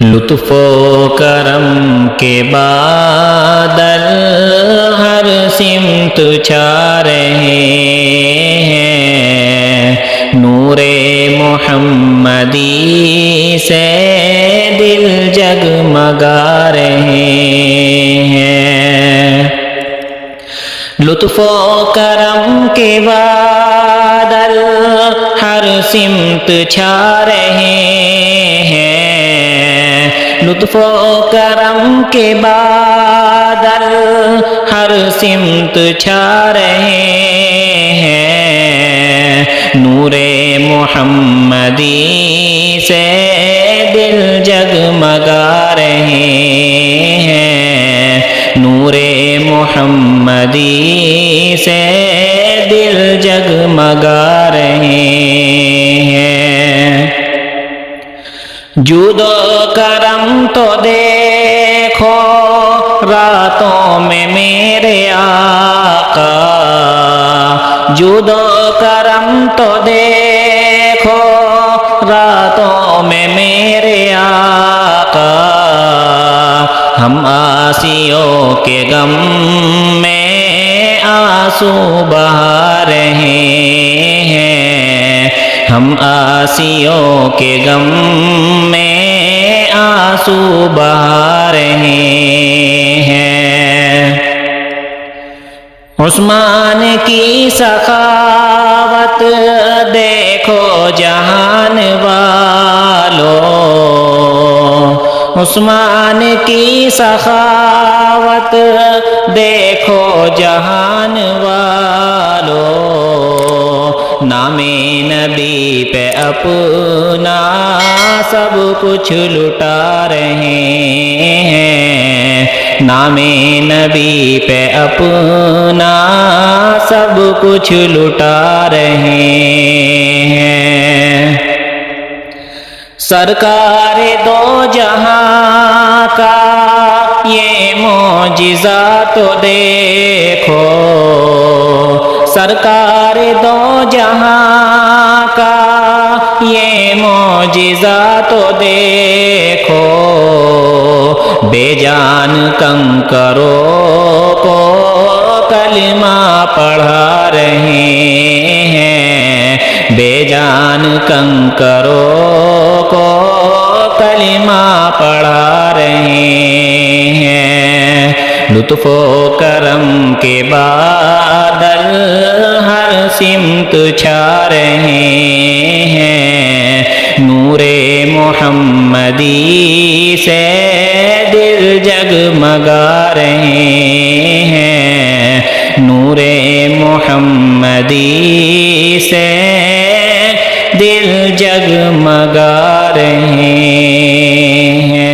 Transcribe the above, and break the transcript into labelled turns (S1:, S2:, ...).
S1: لطف و کرم کے بادل ہر سمت چھا رہے ہیں، نور محمدی سے دل جگمگا رہے ہیں۔ لطف و کرم کے بادل ہر سمت چھا رہے ہیں، لطف و کرم کے بادل ہر سمت چھا رہے ہیں، نور محمدی سے دل جگمگا رہے ہیں، نور محمدی سے دل جگمگا رہے ہیں۔ جود و کرم تو دیکھو راتوں میں میرے آقا، جود و کرم تو دیکھو راتوں میں میرے آقا، ہم آسیوں کے غم میں آنسو بہا رہے ہیں، ہم آسیوں کے غم میں آنسو بہا رہے ہیں۔ عثمان کی سخاوت دیکھو جہان والو، عثمان کی سخاوت دیکھو جہان والو، نام نبی پہ اپنا سب کچھ لٹا رہے ہیں، نام نبی پہ اپنا سب کچھ لٹا رہے ہیں۔ سرکار دو جہاں کا یہ معجزہ تو دیکھو، سرکار دو جہاں کا یہ معجزہ تو دیکھو، بے جان کنکروں کو کلمہ پڑھا رہے ہیں، بے جان کنکروں کو کلمہ پڑھا رہے ہیں۔ لطف و کرم کے بادل ہر سمت چھا رہے ہیں، نور محمدی سے دل جگمگا رہے ہیں، نور محمدی سے دل جگمگا رہے ہیں۔